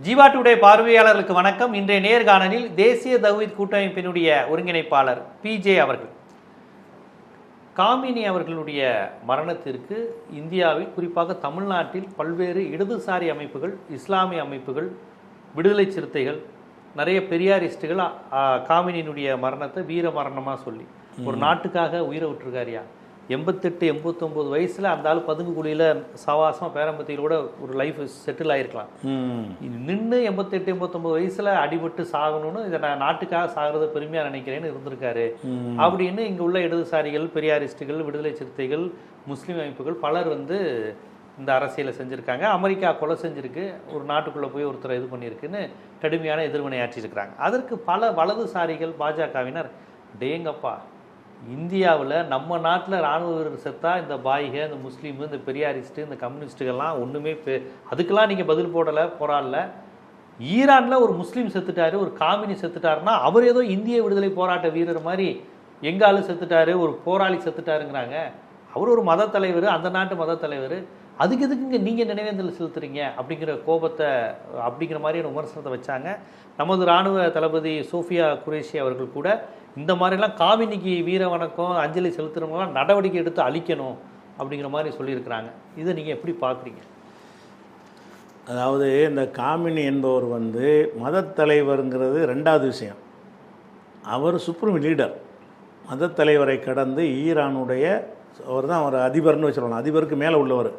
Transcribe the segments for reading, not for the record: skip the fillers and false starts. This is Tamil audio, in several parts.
ஜீவா டுடே பார்வையாளர்களுக்கு வணக்கம். இன்றைய நேர்காணலில் தேசிய தௌஹீத் கூட்டமைப்பினுடைய ஒருங்கிணைப்பாளர் பிஜே அவர்கள். காமினி அவர்களுடைய மரணத்திற்கு இந்தியாவில் குறிப்பாக தமிழ்நாட்டில் பல்வேறு இடதுசாரி அமைப்புகள், இஸ்லாமிய அமைப்புகள், விடுதலை சிறுத்தைகள், நிறைய பெரியாரிஸ்டுகள் காமினியினுடைய மரணத்தை வீர மரணமாக சொல்லி ஒரு நாட்டுக்காக உயிரை விட்டுருக்காரியா. 88-89 வயசில் அந்த ஆள் பதுங்கு குழியில் சவாசமாக பேரம்பத்தியில் கூட ஒரு லைஃப் செட்டில் ஆகிருக்கலாம். நின்று 88-89 வயசில் அடிபட்டு சாகணும்னு இதை நான் நாட்டுக்காக சாகிறத பெருமையாக நினைக்கிறேன்னு இருந்திருக்காரு அப்படின்னு இங்கே உள்ள இடதுசாரிகள், பெரியாரிஸ்டுகள், விடுதலை சிறுத்தைகள், முஸ்லீம் அமைப்புகள் பலர் இந்த அரசியலை செஞ்சுருக்காங்க. அமெரிக்கா கொலை செஞ்சுருக்கு, ஒரு நாட்டுக்குள்ளே போய் ஒருத்தரை இது பண்ணியிருக்குன்னு கடுமையான எதிர்வினை ஆற்றியிருக்கிறாங்க. அதற்கு பல வலதுசாரிகள், பாஜகவினர் டேங்கப்பா இந்தியாவில் நம்ம நாட்டில் இராணுவ வீரர் செத்தா இந்த பாய்க, இந்த முஸ்லீமு, இந்த பெரியாரிஸ்ட்டு, இந்த கம்யூனிஸ்ட்டுகள்லாம் ஒன்றுமே அதுக்கெல்லாம் நீங்கள் பதில் போராடல. ஈரானில் ஒரு முஸ்லீம் செத்துட்டாரு, ஒரு காமினி செத்துட்டாருன்னா அவர் ஏதோ இந்திய விடுதலை போராட்ட வீரர் மாதிரி எங்காலும் செத்துட்டாரு, ஒரு போராளி செத்துட்டாருங்கிறாங்க. அவர் ஒரு மத தலைவர், அந்த நாட்டு மத தலைவர். அதுக்கு எதுக்குங்க நீங்கள் நினைவேந்தல் செலுத்துறீங்க அப்படிங்கிற கோபத்தை, அப்படிங்கிற மாதிரியான விமர்சனத்தை வச்சாங்க. நமது இராணுவ தளபதி சோஃபியா குரேஷி அவர்கள் கூட இந்த மாதிரிலாம் காமினிக்கு வீர வணக்கம், அஞ்சலி செலுத்துறவங்களாம் நடவடிக்கை எடுத்து அழிக்கணும் அப்படிங்கிற மாதிரி சொல்லியிருக்கிறாங்க. இதை நீங்கள் எப்படி பார்க்குறீங்க? அதாவது இந்த காமினி என்பவர் மத தலைவருங்கிறது ரெண்டாவது விஷயம். அவர் சுப்ரீம் லீடர், மத தலைவரை கடந்து ஈரானுடைய அவர் தான் ஒரு அதிபர்னு வச்சுருவாங்க. அதிபருக்கு மேலே உள்ளவர்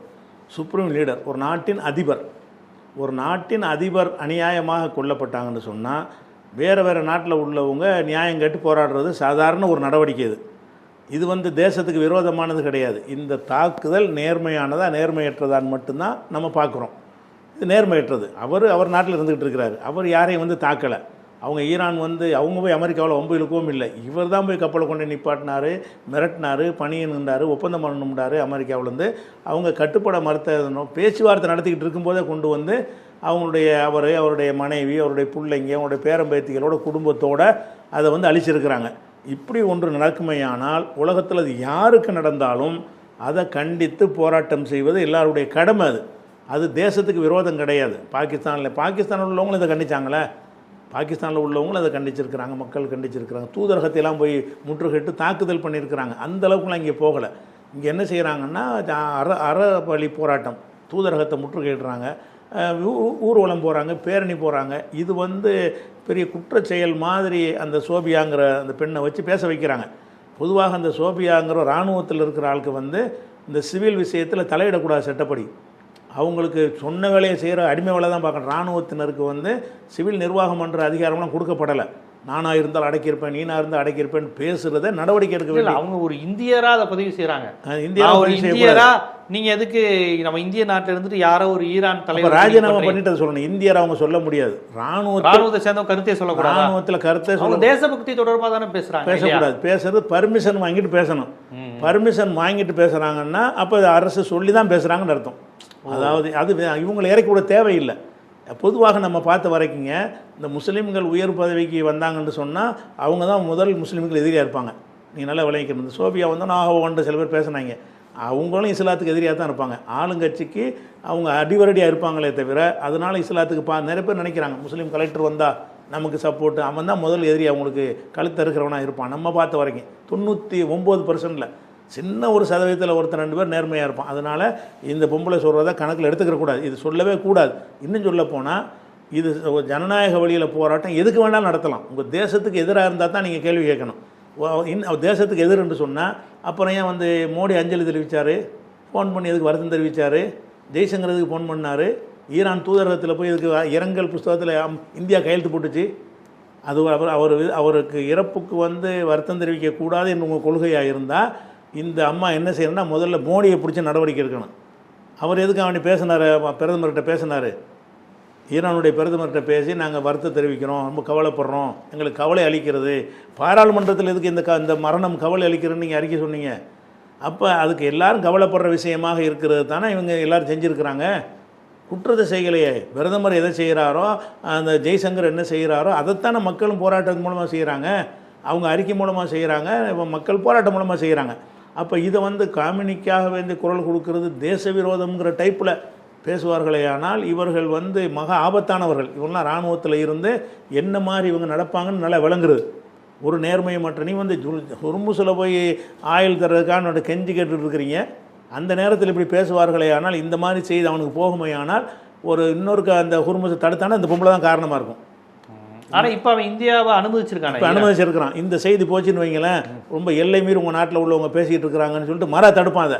சுப்ரீம் லீடர், ஒரு நாட்டின் அதிபர். ஒரு நாட்டின் அதிபர் அநியாயமாக கொல்லப்பட்டாங்கன்னு சொன்னால் வேறு நாட்டில் உள்ளவங்க நியாயம் கேட்டு போராடுறது சாதாரண ஒரு நடவடிக்கை. இது தேசத்துக்கு விரோதமானது கிடையாது. இந்த தாக்குதல் நேர்மையானதா நேர்மையற்றதான்னு மட்டும்தான் நம்ம பார்க்குறோம். இது நேர்மையற்றது. அவர் நாட்டில் இருந்துக்கிட்டு இருக்கிறாரு. அவர் யாரையும் தாக்கலை. அவங்க ஈரான் அவங்க போய் அமெரிக்காவில் வம்பு இழுக்கவும் இல்லை. இவர் தான் போய் கப்பலை கொண்டு நிப்பாட்டினார், மிரட்டினார், பணியினார், ஒப்பந்தம் பண்ணணும்னார். அமெரிக்காவிலேருந்து அவங்க கட்டுப்பட மறுத்த பேச்சுவார்த்தை நடத்திக்கிட்டு இருக்கும்போதே கொண்டு அவருடைய மனைவி, அவருடைய பிள்ளைங்க, அவருடைய பேரம்பேத்திகளோட குடும்பத்தோடு அதை அழிச்சிருக்கிறாங்க. இப்படி ஒன்று நடக்குமையானால் உலகத்தில் அது யாருக்கு நடந்தாலும் அதை கண்டித்து போராட்டம் செய்வது எல்லாருடைய கடமை. அது தேசத்துக்கு விரோதம் கிடையாது. பாகிஸ்தானில் உள்ளவங்களும் இதை கண்டிச்சாங்களே, பாகிஸ்தானில் உள்ளவங்களும் அதை கண்டிச்சிருக்கிறாங்க, மக்கள் கண்டிச்சிருக்கிறாங்க. தூதரகத்தையெல்லாம் போய் முற்றுகையிட்டு தாக்குதல் பண்ணியிருக்கிறாங்க. அந்தளவுக்குலாம் இங்கே போகலை. இங்கே என்ன செய்கிறாங்கன்னா அறவழி போராட்டம், தூதரகத்தை முற்றுகையிடுறாங்க, ஊர்வலம் போகிறாங்க, பேரணி போகிறாங்க. இது பெரிய குற்றச் செயல் மாதிரி அந்த சோபியாங்கிற அந்த பெண்ணை வச்சு பேச வைக்கிறாங்க. பொதுவாக அந்த சோபியாங்கிற இராணுவத்தில் இருக்கிற ஆளுக்கு இந்த சிவில் விஷயத்தில் தலையிடக்கூடாது சட்டப்படி. அவங்களுக்கு சொன்ன வேலையை செய்கிற அடிமை வேலை தான் பார்க்கணும். இராணுவத்தினருக்கு சிவில் நிர்வாகம் பண்ணுற அதிகாரம்லாம் கொடுக்கப்படலை. நானாக இருந்தால் அடக்கியிருப்பேன், நீனாக இருந்தால் அடக்கியிருப்பேன்னு பேசுகிறத நடவடிக்கை எடுக்க வேண்டிய அவங்க ஒரு இந்தியராக அதை பதிவு செய்கிறாங்க. இந்தியரா நீங்கள் எதுக்கு நம்ம இந்திய நாட்டில் இருந்துட்டு யாரோ ஒரு ஈரான் தலைவர் ராஜினாமா பண்ணிட்டு அதை சொல்லணும். இந்தியரா அவங்க சொல்ல முடியாது. ராணுவத்தை சேர்ந்த கருத்தை சொல்லக்கூடாது. ராணுவத்தில் கருத்தை சொல்ல தேசபக்தி தொடர்பாக தானே பேசுகிறாங்க. பேசக்கூடாது. பேசுறது பர்மிஷன் வாங்கிட்டு பேசணும். பர்மிஷன் வாங்கிட்டு பேசுகிறாங்கன்னா அப்போ அரசு சொல்லி தான் பேசுகிறாங்கன்னு அர்த்தம். அதாவது அது இவங்களை இறக்கி விட தேவையில்லை. பொதுவாக நம்ம பார்த்த வரைக்குங்க இந்த முஸ்லீம்கள் உயர் பதவிக்கு வந்தாங்கன்னு சொன்னால் அவங்க தான் முதல் முஸ்லீம்கள் எதிரியாக இருப்பாங்க. நீங்கள் நல்லா விளைவிக்கணும். இந்த சோபியா நான் சில பேர் பேசுனாங்க, அவங்களும் இஸ்லாத்துக்கு எதிரியாக தான் இருப்பாங்க. ஆளுங்கட்சிக்கு அவங்க அடிவரடியாக இருப்பாங்களே தவிர அதனால் இஸ்லாத்துக்கு நிறைய பேர் நினைக்கிறாங்க முஸ்லீம் கலெக்டர் வந்தால் நமக்கு சப்போர்ட்டு, அவன் தான் முதல் எதிரி, அவங்களுக்கு கழுத்து இருக்கிறவனாக இருப்பான். நம்ம பார்த்த வரைக்கும் 99%, சின்ன ஒரு சதவீதத்தில் ஒருத்தர் 2 பேர் நேர்மையாக இருப்பான். அதனால் இந்த பொம்பளை சொல்கிறத கணக்கில் எடுத்துக்கிறக்கூடாது. இது சொல்லவே கூடாது. இன்னும் சொல்ல போனால் இது ஜனநாயக வழியில் போராட்டம் எதுக்கு வேணாலும் நடத்தலாம். உங்கள் தேசத்துக்கு எதிராக இருந்தால் தான் நீங்கள் கேள்வி கேட்கணும். தேசத்துக்கு எதிர் என்று சொன்னால் அப்புறம் ஏன் மோடி அஞ்சலி தெரிவித்தார், ஃபோன் பண்ணி எதுக்கு வருத்தம் தெரிவித்தார், ஜெய்சங்கருக்கு ஃபோன் பண்ணார், ஈரான் தூதரகத்தில் போய் இதுக்கு இரங்கல் புஸ்தகத்தில் இந்தியா கையெழுத்து போட்டுச்சு. அது அவருக்கு இறப்புக்கு வருத்தம் தெரிவிக்கக்கூடாது என்று உங்கள் கொள்கையாக இருந்தால் இந்த அம்மா என்ன செய்யணும்னா முதல்ல மோடியை பிடிச்ச நடவடிக்கை எடுக்கணும். அவர் எதுக்கு அவனை பேசினார், பிரதமர்கிட்ட பேசினார், ஈரானுடைய பிரதமர்கிட்ட பேசி நாங்கள் வருத்தம் தெரிவிக்கிறோம், ரொம்ப கவலைப்படுறோம், எங்களுக்கு கவலை அளிக்கிறது. பாராளுமன்றத்தில் எதுக்கு இந்த மரணம் கவலை அளிக்கிறதுன்னு நீங்கள் அறிக்கை சொன்னீங்க. அப்போ அதுக்கு எல்லாரும் கவலைப்படுற விஷயமாக இருக்கிறது தானே இவங்க எல்லோரும் செஞ்சுருக்கிறாங்க. குற்றத்தை செய்யலையே. பிரதமர் எதை செய்கிறாரோ, அந்த ஜெய்சங்கர் என்ன செய்கிறாரோ அதைத்தானே மக்களும் போராட்டத்தின் மூலமாக செய்கிறாங்க, அவங்க அறிக்கை மூலமாக செய்கிறாங்க, மக்கள் போராட்டம் மூலமாக செய்கிறாங்க. அப்போ இதை காமினிக்காக குரல் கொடுக்கறது தேச விரோதம்ங்கிற டைப்பில் பேசுவார்களே ஆனால் இவர்கள் வந்து மகா ஆபத்தானவர்கள். இவங்களாம் இராணுவத்தில் இருந்து என்ன மாதிரி இவங்க நடப்பாங்கன்னு நல்லா விளங்குறது. ஒரு நேர்மையமற்ற நீ வந்து ஹுர்முஸில் போய் ஆயில் தர்றதுக்காக கெஞ்சி கேட்டுட்டு இருக்கிறீங்க. அந்த நேரத்தில் இப்படி பேசுவார்களே ஆனால் இந்த மாதிரி செய்து அவனுக்கு போகுமே ஆனால் ஒரு இன்னொருக்கு அந்த ஹுர்முஸை தடுத்தானா அந்த பொம்பளை தான் காரணமாக இருக்கும். ஆனால் இப்போ அவன் இந்தியாவை அனுமதிச்சிருக்கான். இப்போ அனுமதிச்சிருக்கிறான். இந்த செய்தி போச்சுன்னு வைங்களேன், ரொம்ப எல்லை மீறி உங்கள் நாட்டில் உள்ளவங்க பேசிகிட்டு இருக்கிறாங்கன்னு சொல்லிட்டு மர தடுப்பான். அதை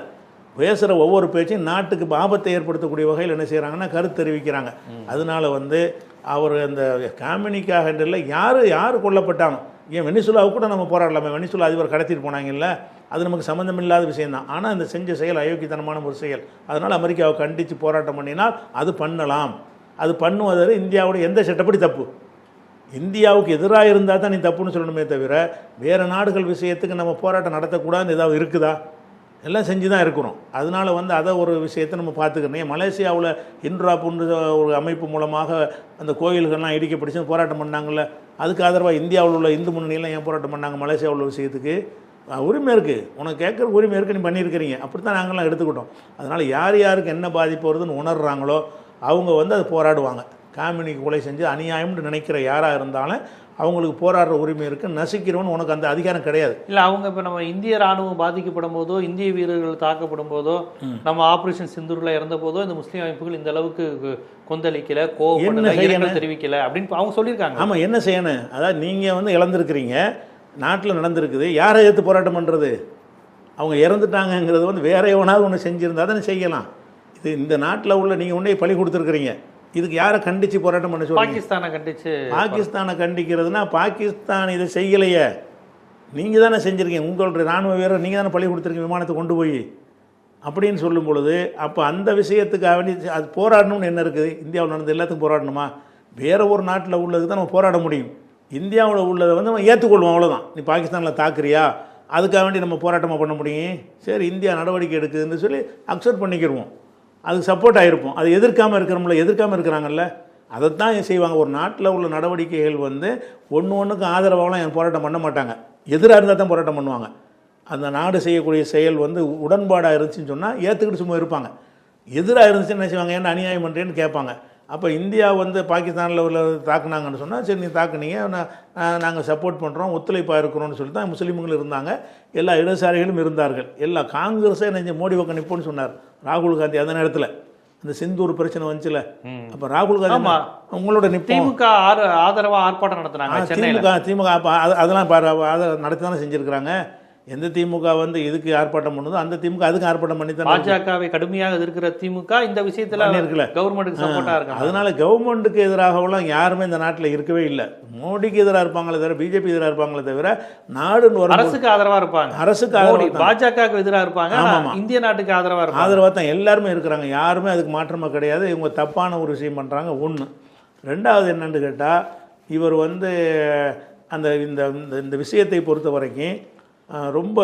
பேசுகிற ஒவ்வொரு பேச்சையும் நாட்டுக்கு ஆபத்தை ஏற்படுத்தக்கூடிய வகையில் என்ன செய்கிறாங்கன்னா கருத்து தெரிவிக்கிறாங்க. அதனால வந்து அவர் அந்த காமினிக்காக இல்லை யார் கொல்லப்பட்டானோ, ஏன் வெனிசுலாவுக்கு கூட நம்ம போராடலாமே, வெனிசுலா அதிபர் கடத்திட்டு போனாங்கல்ல, அது நமக்கு சம்மந்தம் இல்லாத விஷயந்தான். ஆனால் இந்த செஞ்ச செயல் அயோக்கியத்தனமான ஒரு செயல். அதனால் அமெரிக்காவை கண்டித்து போராட்டம் பண்ணினால் அது பண்ணலாம். அது பண்ணுவதற்கு இந்தியாவுடைய எந்த சட்டப்படி தப்பு, இந்தியாவுக்கு எதிராக இருந்தால் தான் நீ தப்புன்னு சொல்லணுமே தவிர வேறு நாடுகள் விஷயத்துக்கு நம்ம போராட்டம் நடத்தக்கூடாதுன்னு ஏதாவது இருக்குதா? எல்லாம் செஞ்சு தான் இருக்கிறோம். அதனால் வந்து அதை ஒரு விஷயத்தை நம்ம பார்த்துக்கணும். மலேசியாவில் இன்ட்ராப்புன்ற ஒரு அமைப்பு மூலமாக அந்த கோயில்கள்லாம் இடிக்கப்படிச்சு போராட்டம் பண்ணாங்கள்ல, அதுக்கு ஆதரவாக இந்தியாவில் உள்ள இந்து முன்னணியெல்லாம் ஏன் போராட்டம் பண்ணாங்க? மலேசியாவில் உள்ள விஷயத்துக்கு உரிமை இருக்குது, உனக்கு கேட்குற உரிமை இருக்குது, நீ பண்ணியிருக்கிறீங்க. அப்படி தான் நாங்கள்லாம் எடுத்துக்கிட்டோம். அதனால் யார் யாருக்கு என்ன பாதிப்பு வருதுன்னு உணர்றாங்களோ அவங்க வந்து அதை போராடுவாங்க. காமினிக்கு கொலை செஞ்சு அநியாயம்னு நினைக்கிற யாராக இருந்தாலும் அவங்களுக்கு போராடுற உரிமை இருக்குது. நசிக்கிறவன் உனக்கு அந்த அதிகாரம் கிடையாது. இல்லை, அவங்க இப்போ நம்ம இந்திய ராணுவம் பாதிக்கப்படும் போதோ, இந்திய வீரர்கள் தாக்கப்படும் போதோ, நம்ம ஆப்ரேஷன் சிந்தூரில் இறந்த போதோ இந்த முஸ்லீம் அமைப்புகள் இந்த அளவுக்கு கொந்தளிக்கல, கோவப்படல, தெரிவிக்கல அப்படின்னு அவங்க சொல்லியிருக்காங்க. ஆமாம், என்ன செய்யணும்? அதாவது நீங்கள் வந்து இழந்திருக்கிறீங்க, நாட்டில் நடந்திருக்குது, யாரை ஏற்று போராட்டம் பண்ணுறது? அவங்க இறந்துட்டாங்கங்கிறது வந்து வேற எவனாவது ஒன்று செஞ்சுருந்தா தானே செய்யலாம். இது இந்த நாட்டில் உள்ள நீங்கள் ஒன்றே பழி கொடுத்துருக்குறீங்க. இதுக்கு யாரை கண்டித்து போராட்டம் பண்ண சொல்லுங்க? பாகிஸ்தானை கண்டித்து. பாகிஸ்தானை கண்டிக்கிறதுனா பாகிஸ்தான் இதை செய்யலையே, நீங்கள் தானே செஞ்சுருக்கீங்க. உங்களுடைய இராணுவ வீரர் நீங்கள் தானே பழி கொடுத்துருக்கீங்க விமானத்தை கொண்டு போய் அப்படின்னு சொல்லும் பொழுது, அப்போ அந்த விஷயத்துக்காக வேண்டி அது போராடணும்னு என்ன இருக்குது? இந்தியாவில் நடந்த எல்லாத்துக்கும் போராடணுமா? வேறு ஒரு நாட்டில் உள்ளதுக்கு தான் நம்ம போராட முடியும். இந்தியாவில் உள்ளதை வந்து நம்ம ஏற்றுக்கொள்வோம், அவ்வளோதான். நீ பாகிஸ்தானில் தாக்குறியா, அதுக்காக வேண்டி நம்ம போராட்டமாக பண்ண முடியும்? சரி, இந்தியா நடவடிக்கை எடுக்குதுன்னு சொல்லி அக்செப்ட் பண்ணிக்கிடுவோம், அதுக்கு சப்போர்ட் ஆகிருப்போம். அது எதிர்க்காமல் இருக்கிறோம்ல, எதிர்க்காமல் இருக்கிறாங்கல்ல, அதைத்தான் செய்வாங்க. ஒரு நாட்டில் உள்ள நடவடிக்கைகள் வந்து ஒன்றுக்கு ஆதரவாகலாம் என் போராட்டம் பண்ண மாட்டாங்க, எதிராக இருந்தால் தான் போராட்டம் பண்ணுவாங்க. அந்த நாடு செய்யக்கூடிய செயல் வந்து உடன்பாடாக இருந்துச்சுன்னு சொன்னால் ஏற்றுக்கிட்டு சும்மா இருப்பாங்க. எதிராக இருந்துச்சுன்னு என்ன செய்வாங்க? என்ன அநியாயம் பண்ணுறேன்னு கேட்பாங்க. அப்போ இந்தியா வந்து பாகிஸ்தானில் உள்ள தாக்குனாங்கன்னு சொன்னால், சரி நீ தாக்குனீங்க, நாங்கள் சப்போர்ட் பண்ணுறோம், ஒத்துழைப்பாக இருக்கிறோன்னு சொல்லி தான் முஸ்லீம்கள் இருந்தாங்க, எல்லா இடதுசாரிகளும் இருந்தார்கள். எல்லா காங்கிரஸே நினைஞ்ச மோடி பக்கம் நிற்போன்னு சொன்னார் ராகுல் காந்தி. அந்த நேரத்தில் அந்த சிந்தூர் பிரச்சனை வந்துச்சுல, அப்போ ராகுல் காந்தி உங்களோட திமுக ஆதரவாக ஆர்ப்பாட்டம் நடத்தினாங்க. திமுக அதெல்லாம் நடத்தி தானே செஞ்சுருக்கிறாங்க. எந்த திமுக வந்து இதுக்கு ஆர்ப்பாட்டம் பண்ணுதோ அந்த திமுக அதுக்கு ஆர்ப்பாட்டம் பண்ணி தான். பாஜகவை கடுமையாக எதிர்க்கிற திமுக இந்த விஷயத்தில் இருக்குல்ல, கவர்மெண்ட்டுக்கு சப்போர்ட்டாக இருக்கு. அதனால கவர்மெண்ட்டுக்கு எதிராகலாம் யாருமே இந்த நாட்டில் இருக்கவே இல்லை. மோடிக்கு எதிராக இருப்பாங்களே தவிர, பிஜேபி எதிராக இருப்பாங்களே தவிர, நாடுன்னு வரும் அரசுக்கு ஆதரவாக இருப்பாங்க. அரசுக்கு ஆதரவு, பாஜகவுக்கு எதிராக இருப்பாங்க. இந்திய நாட்டுக்கு ஆதரவாக தான் எல்லாருமே இருக்கிறாங்க. யாருமே அதுக்கு மாற்றமாக கிடையாது. இவங்க தப்பான ஒரு விஷயம் பண்ணுறாங்க. ஒன்று. ரெண்டாவது என்னன்னு கேட்டால், இவர் வந்து அந்த இந்த விஷயத்தை பொறுத்த வரைக்கும் ரொம்ப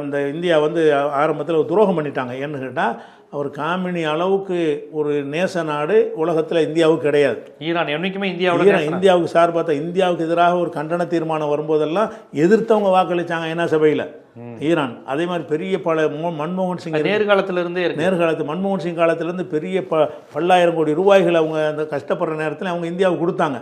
இந்த இந்தியா வந்து ஆரம்பத்தில் துரோகம் பண்ணிட்டாங்க. ஏன்னு கேட்டால், அவர் காமினி அளவுக்கு ஒரு நேச நாடு உலகத்தில் இந்தியாவுக்கு கிடையாது. ஈரான் என்றைக்குமே இந்தியாவுக்கு சார்பாக தான், இந்தியாவுக்கு எதிராக ஒரு கண்டன தீர்மானம் வரும்போதெல்லாம் எதிர்த்தவங்க வாக்களித்தாங்க ஐநா சபையில் ஈரான். அதே மாதிரி பெரிய பல மன்மோகன் சிங் நேர்காலத்து மன்மோகன் சிங் காலத்திலேருந்து பெரிய பல்லாயிரம் கோடி ரூபாய்கள் அவங்க அந்த கஷ்டப்படுற நேரத்தில் அவங்க இந்தியாவுக்கு கொடுத்தாங்க.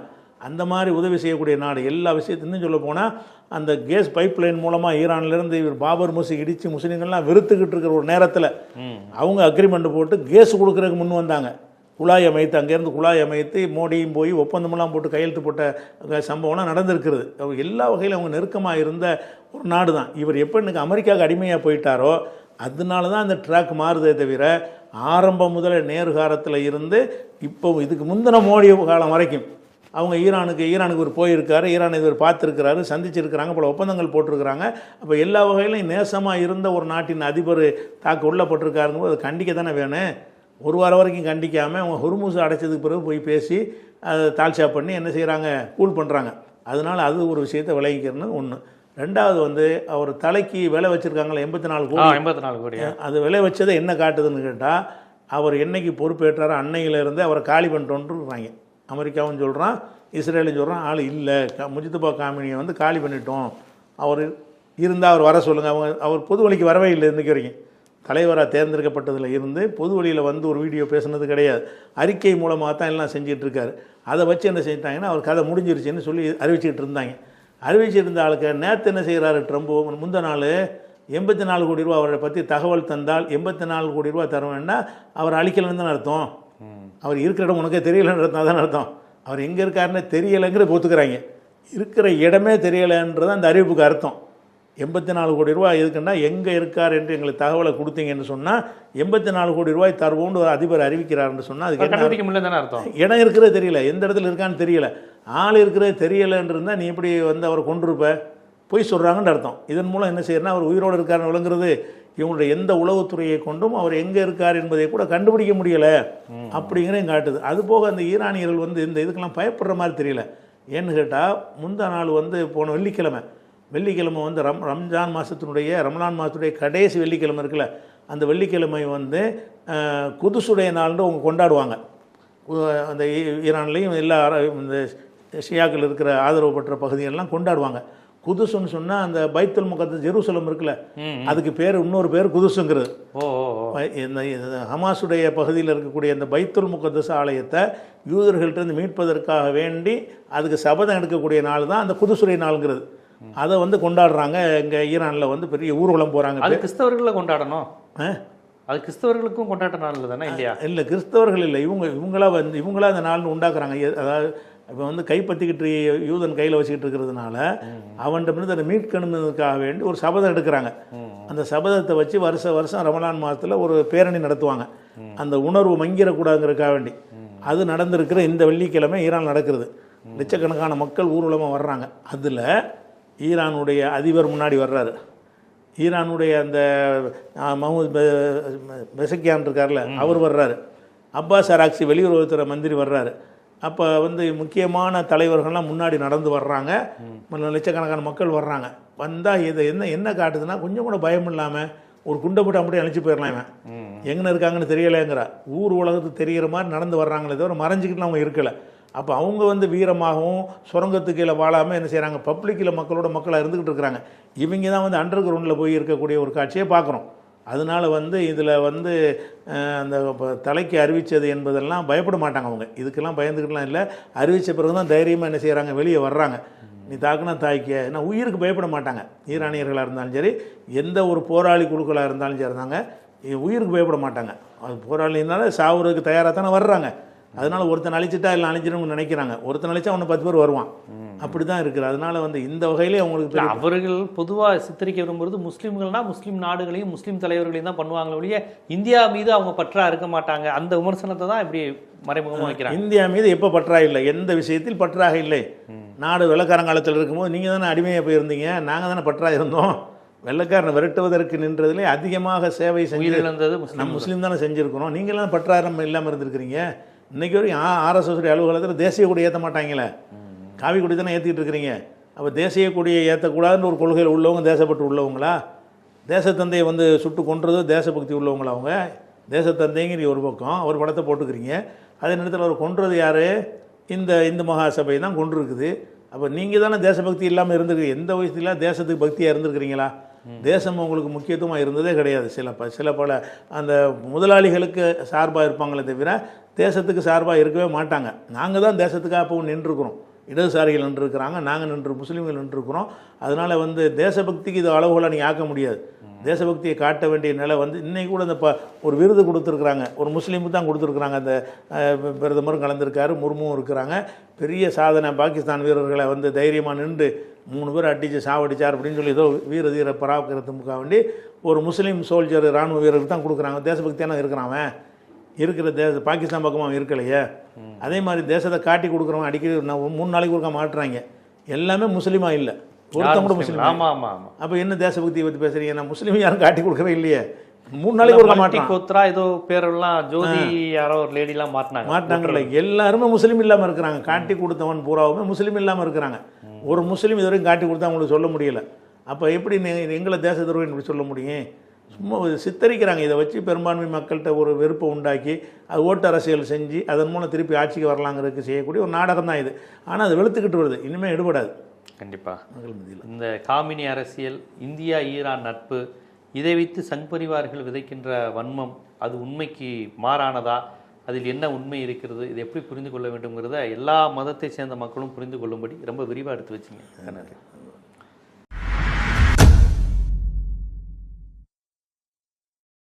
அந்த மாதிரி உதவி செய்யக்கூடிய நாடு. எல்லா விஷயத்தையும் சொல்ல போனால், அந்த கேஸ் பைப் லைன் மூலமாக ஈரான்லேருந்து இவர் பாபர் மசூதி இடித்து முஸ்லீம்கள்லாம் வெறுத்துக்கிட்டு இருக்கிற ஒரு நேரத்தில் அவங்க அக்ரிமெண்ட் போட்டு கேஸ் கொடுக்குறதுக்கு முன் வந்தாங்க. குழாய் அமைத்து, அங்கேருந்து குழாய் அமைத்து மோடியும் போய் ஒப்பந்தமெல்லாம் போட்டு கையெழுத்து போட்ட சம்பவம்லாம் நடந்திருக்கிறது. அவங்க எல்லா வகையிலும் அவங்க நெருக்கமாக இருந்த ஒரு நாடு தான். இவர் எப்போ எனக்கு அமெரிக்காவுக்கு அடிமையாக போயிட்டாரோ அதனால தான் அந்த ட்ராக் மாறுதே தவிர, ஆரம்பம் முதல்ல நேருகாலத்தில் இருந்து இப்போ இதுக்கு முந்தின மோடி காலம் வரைக்கும் அவங்க ஈரானுக்கு ஒரு போயிருக்காரு, ஈரான் இவர் பார்த்துருக்கிறாரு, சந்திச்சிருக்கிறாங்க, பல ஒப்பந்தங்கள் போட்டிருக்கிறாங்க. அப்போ எல்லா வகையிலும் நேசமாக இருந்த ஒரு நாட்டின் அதிபர் தாக்க உள்ளப்பட்டிருக்காருங்க, அதை கண்டிக்க தானே வேணும். ஒரு வாரம் வரைக்கும் கண்டிக்காமல் அவங்க ஹொர்முஸ் அடைச்சதுக்கு பிறகு போய் பேசி அதை தால்ஷா பண்ணி என்ன செய்கிறாங்க, கூல் பண்ணுறாங்க. அதனால் அது ஒரு விஷயத்தை விளைவிக்கிறன்னு ஒன்று. ரெண்டாவது வந்து அவர் தலைக்கு விலை வச்சுருக்காங்களே 84 கோடி, அது விலை வச்சதை என்ன காட்டுதுன்னு கேட்டால், அவர் என்னைக்கு பொறுப்பேற்றாரோ அன்னையிலேருந்து அவரை காலி பண்ணிட்டோன்றாங்க. அமெரிக்காவும் சொல்கிறான், இஸ்ரேலும் சொல்கிறான், ஆள் இல்லை, முஜிதுபா காமினியை வந்து காலி பண்ணிட்டோம், அவர் இருந்தால் அவர் வர சொல்லுங்கள். அவர் பொது வழிக்கு வரவே இல்லை இன்றைக்கு வரைக்கும். தலைவராக தேர்ந்தெடுக்கப்பட்டதில் இருந்து பொது வழியில் வந்து ஒரு வீடியோ பேசுனது கிடையாது. அறிக்கை மூலமாக தான் எல்லாம் செஞ்சிட்டு இருக்காரு. அதை வச்சு என்ன செஞ்சிட்டாங்கன்னா அவர் கதை முடிஞ்சிருச்சுன்னு சொல்லி அறிவிச்சிட்டு இருந்தாங்க. அறிவிச்சிருந்த ஆளுக்கு நேற்று என்ன செய்கிறாரு ட்ரம்ப், முந்த நாள் 84 கோடி ரூபா அவரை பற்றி தகவல் தந்தால் 84 கோடி ரூபா தருவேன்னா அவர் அழிக்கலன்னு தானே அர்த்தம். அவர் இருக்கிற இடம் உனக்கே தெரியலைன்றது தான் அர்த்தம். அவர் எங்கே இருக்காருன்னு தெரியலைங்கிறத ஒத்துக்கிறாங்க. இருக்கிற இடமே தெரியலைன்றது அந்த அறிவிப்புக்கு அர்த்தம். 84 கோடி ரூபா எதுக்குன்னா எங்கே இருக்கார் என்று எங்களுக்கு தகவலை கொடுத்தீங்கன்னு சொன்னால் 84 கோடி ரூபாய் தருவோம்னு ஒரு அதிபர் அறிவிக்கிறாருன்னு சொன்னால் அதுக்கு என்ன அர்த்தம்? இடம் இருக்கிறது தெரியல, எந்த இடத்துல இருக்கான்னு தெரியல, ஆள் இருக்கிறது தெரியலைன்னு இருந்தால் நீ எப்படி வந்து அவரை கொண்டிருப்ப, பொய் சொல்கிறாங்கன்னு அர்த்தம். இதன் மூலம் என்ன செய்யறதுனா அவர் உயிரோடு இருக்காருன்னு விளங்குறது. இவங்களுடைய எந்த உளவுத்துறையை கொண்டும் அவர் எங்கே இருக்கார் என்பதை கூட கண்டுபிடிக்க முடியலை அப்படிங்கிறதையும் காட்டுது. அதுபோக அந்த ஈரானியர்கள் வந்து இந்த இதுக்கெல்லாம் பயப்படுற மாதிரி தெரியல. ஏன்னு கேட்டால் முந்தா நாள் வந்து போன வெள்ளிக்கிழமை வந்து ரம்ஜான் மாதத்தினுடைய ரமலான் மாதத்துடைய கடைசி வெள்ளிக்கிழமை இருக்குல்ல, அந்த வெள்ளிக்கிழமை வந்து குதுசுடைய நாள்னு அவங்க கொண்டாடுவாங்க. அந்த ஈரான்லேயும் எல்லா இந்த ஷியாக்கள் இருக்கிற ஆதரவு பெற்ற பகுதிகளெலாம் கொண்டாடுவாங்க. குதுசுன்னு சொன்னால் அந்த பைத்துல் முகத்தஸ் ஜெருசலம் இருக்குல்ல, அதுக்கு பேர் இன்னொரு பேர் குதுசுங்கிறது. இந்த ஹமாஸுடைய பகுதியில் இருக்கக்கூடிய இந்த பைத்துல் முகத்தஸ் ஆலயத்தை யூதர்கள்ட்டேருந்து மீட்பதற்காக வேண்டி அதுக்கு சபதம் எடுக்கக்கூடிய நாள் தான் அந்த குதுசுடைய நாளுங்கிறது. அதை வந்து கொண்டாடுறாங்க. இங்கே ஈரானில் வந்து பெரிய ஊர்வலம் போகிறாங்க. அது கிறிஸ்தவர்களை கொண்டாடணும், அது கிறிஸ்தவர்களுக்கும் கொண்டாட்ட நாள் தானே இல்லையா? இல்லை, கிறிஸ்தவர்கள் இல்லை, இவங்களா அந்த நாள்னு உண்டாக்குறாங்க. அதாவது இப்போ வந்து கைப்பற்றிக்கிட்டு யூதன் கையில் வச்சுக்கிட்டு இருக்கிறதுனால அவன்கிட்ட அதை மீட்கணுன்றதுக்காக வேண்டி ஒரு சபதம் எடுக்கிறாங்க. அந்த சபதத்தை வச்சு வருஷம் ரமலான் மாதத்தில் ஒரு பேரணி நடத்துவாங்க. அந்த உணர்வு மங்கிடக்கூடாதுங்கிறதுக்காக வேண்டி அது நடந்திருக்கிற இந்த வெள்ளிக்கிழமை ஈரான் நடக்கிறது. லட்சக்கணக்கான மக்கள் ஊர்வலமாக வர்றாங்க. அதில் ஈரானுடைய அதிபர் முன்னாடி வர்றாரு. ஈரானுடைய அந்த மஹமூத் பெசக்கியான் இருக்கார்ல, அவர் வர்றாரு. அப்பாஸ் அராக்சி வெளியுறவுத்துறை மந்திரி வர்றாரு. அப்போ வந்து முக்கியமான தலைவர்கள்லாம் முன்னாடி நடந்து வர்றாங்க. லட்சக்கணக்கான மக்கள் வர்றாங்க. வந்தால் இதை என்ன காட்டுதுன்னா கொஞ்சம் கூட பயம் இல்லாமல் ஒரு குண்டை போட்டு அப்படியே அழைச்சி போயிடலாம். இவன் எங்கே இருக்காங்கன்னு தெரியலைங்கிற ஊர் உலகத்துக்கு தெரிகிற மாதிரி நடந்து வர்றாங்களே தவிர மறைஞ்சிக்கிட்டு அவங்க இருக்கலை. அப்போ அவங்க வந்து வீரமாகவும் சுரங்கத்துக்கு கீழே வாழாமல் என்ன செய்கிறாங்க, பப்ளிக்கில் மக்களாக இருந்துக்கிட்டு இருக்கிறாங்க. இவங்க தான் வந்து அண்டர் கிரவுண்டில் போய் இருக்கக்கூடிய ஒரு காட்சியை பார்க்குறோம். அதனால் வந்து இதில் வந்து அந்த தலைக்கு அறிவித்தது என்பதெல்லாம் பயப்பட மாட்டாங்க. அவங்க இதுக்கெல்லாம் பயந்துக்கிட்டுலாம் இல்லை. அறிவித்த பிறகு தான் தைரியமாக என்ன செய்கிறாங்க, வெளியே வர்றாங்க. நீ தாக்குனா தாய்க்க, ஏன்னா உயிருக்கு பயப்பட மாட்டாங்க. ஈரானியர்களாக இருந்தாலும் சரி, எந்த ஒரு போராளி குழுக்களாக இருந்தாலும் சரி தாங்க, உயிருக்கு பயப்பட மாட்டாங்க. அது போராளினால சாவுறதுக்கு தயாராக தானே வர்றாங்க. அதனால் ஒருத்தன் அழிச்சிட்டா இல்லை அழிச்சிடணும்னு நினைக்கிறாங்க. ஒருத்தன் அழிச்சா அவனை 10 பேர் வருவான். அப்படி தான் இருக்குது. அதனால் வந்து இந்த வகையிலே அவங்களுக்கு அவர்கள் பொதுவாக சித்தரிக்க விரும்புறது முஸ்லீம்கள்னால் முஸ்லீம் நாடுகளையும் முஸ்லீம் தலைவர்களையும் தான் பண்ணுவாங்களே ஒழிய இந்தியா மீது அவங்க பற்றா இருக்க மாட்டாங்க. அந்த விமர்சனத்தை தான் இப்படி மறைமுகமாக வைக்கிறாங்க. இந்தியா மீது எப்போ பற்றா இல்லை, எந்த விஷயத்தில் பற்றாக இல்லை. நாடு வெள்ளக்காரங்காலத்தில் இருக்கும்போது நீங்கள் தானே அடிமையாக போயிருந்தீங்க, நாங்கள் தானே பற்றா இருந்தோம். வெள்ளைக்காரனை விரட்டுவதற்கு நின்றதுலே அதிகமாக சேவை செஞ்சு நம்ம முஸ்லீம் தானே செஞ்சுருக்கிறோம். நீங்களாம் பற்றாரம் இல்லாமல் இருந்திருக்கிறீங்க. இன்றைக்கி வரைக்கும் RSS அலுவலகத்தில் தேசிய கொடி ஏற்ற மாட்டாங்களே, காவி கொடி தானே ஏற்றிக்கிட்டு இருக்கிறீங்க. அப்போ தேசிய கொடியை ஏற்றக்கூடாதுன்னு ஒரு கொள்கையில் உள்ளவங்க தேசப்பட்டு உள்ளவங்களா? தேசத்தந்தையை வந்து சுட்டு கொன்றது தேசபக்தி உள்ளவங்களா? அவங்க தேசத்தந்தைங்கிற ஒரு பக்கம் ஒரு படத்தை போட்டுக்கிறீங்க. அதே நேரத்தில் அவர் கொன்றது யார்? இந்த இந்து மகாசபை தான் கொண்டிருக்குது. அப்போ நீங்கள் தானே தேசபக்தி இல்லாமல் இருந்திருக்கீங்க. எந்த வயசுல தேசத்துக்கு பக்தியாக இருந்திருக்கிறீங்களா? தேசம் உங்களுக்கு முக்கியத்துவமாக இருந்ததே கிடையாது. சில பல அந்த முதலாளிகளுக்கு சார்பாக இருப்பாங்களே தவிர தேசத்துக்கு சார்பாக இருக்கவே மாட்டாங்க. நாங்கள் தான் தேசத்துக்காக அப்போ நின்றுருக்குறோம். இடதுசாரிகள் நின்றுருக்கிறாங்க, நாங்கள் முஸ்லீம்கள் நின்றுருக்குறோம். அதனால் வந்து தேசபக்திக்கு இது அளவுகளாக நீங்கள் ஆக்க முடியாது. தேசபக்தியை காட்ட வேண்டிய நிலை வந்து இன்றைக்கி கூட இந்த ஒரு விருது கொடுத்துருக்குறாங்க, ஒரு முஸ்லீமுக்கு தான் கொடுத்துருக்குறாங்க. அந்த பிரதமரும் கலந்துருக்காரு, முர்முவும் இருக்கிறாங்க. பெரிய சாதனை, பாகிஸ்தான் வீரர்களை வந்து தைரியமாக நின்று 3 பேர் அடித்து சாவடிச்சார் அப்படின்னு சொல்லி ஏதோ வீர தீர பராக்கிறதுக்காக வேண்டி ஒரு முஸ்லீம் சோல்ஜர் இராணுவ வீரருக்கு தான் கொடுக்குறாங்க. தேசபக்தியான இருக்கிறான் இருக்கிற பாகிஸ்தான் பக்கமாக இருக்கலையே. அதே மாதிரி தேசத்தை காட்டி கொடுக்குறவங்க அடிக்கடி 3 நாளைக்கு கொடுக்க மாட்டுறாங்க. எல்லாமே முஸ்லீமாக இல்லை, ஒருத்தன் கூட முஸ்லீம். அப்போ என்ன தேசபக்தியை பற்றி பேசுறீங்க? நான் முஸ்லீம் யாரும் காட்டி கொடுக்கவே இல்லையே. 3 நாளைக்கு கொடுக்க மாட்டேன். ஏதோ பேரெல்லாம் ஜோதி யாரோ ஒரு லேடிலாம் மாட்டினாங்கல்ல. எல்லாருமே முஸ்லீம் இல்லாமல் இருக்கிறாங்க. காட்டி கொடுத்தவன் பூராவுமே முஸ்லீம் இல்லாமல் இருக்கிறாங்க. ஒரு முஸ்லீம் இது வரைக்கும் காட்டி கொடுத்தா அவங்களுக்கு சொல்ல முடியலை. அப்போ எப்படி எங்களை தேச துரோகம் இப்படி சொல்ல முடியும்? சும்மா சித்தரிக்கிறாங்க. இதை வச்சு பெரும்பான்மை மக்கள்கிட்ட ஒரு வெறுப்பை உண்டாக்கி அது ஓட்டு அரசியல் செஞ்சு அதன் மூலம் திருப்பி ஆட்சிக்கு வரலாங்கிறதுக்கு செய்யக்கூடிய ஒரு நாடகம் தான் இது. ஆனால் அது வெளுத்துக்கிட்டு வருது, இனிமேல் எடுபடாது. கண்டிப்பாக இந்த காமினி அரசியல், இந்தியா ஈரான் நட்பு, இதை வைத்து சங் பரிவார்கள் விதைக்கின்ற வன்மம் அது உண்மைக்கு மாறானதா, அதில் என்ன உண்மை இருக்கிறது, இதை எப்படி புரிந்து கொள்ள வேண்டும்ங்கிறத எல்லா மதத்தை சேர்ந்த மக்களும் புரிந்து கொள்ளும்படி ரொம்ப விரிவாக எடுத்து வச்சுங்க. நன்றி.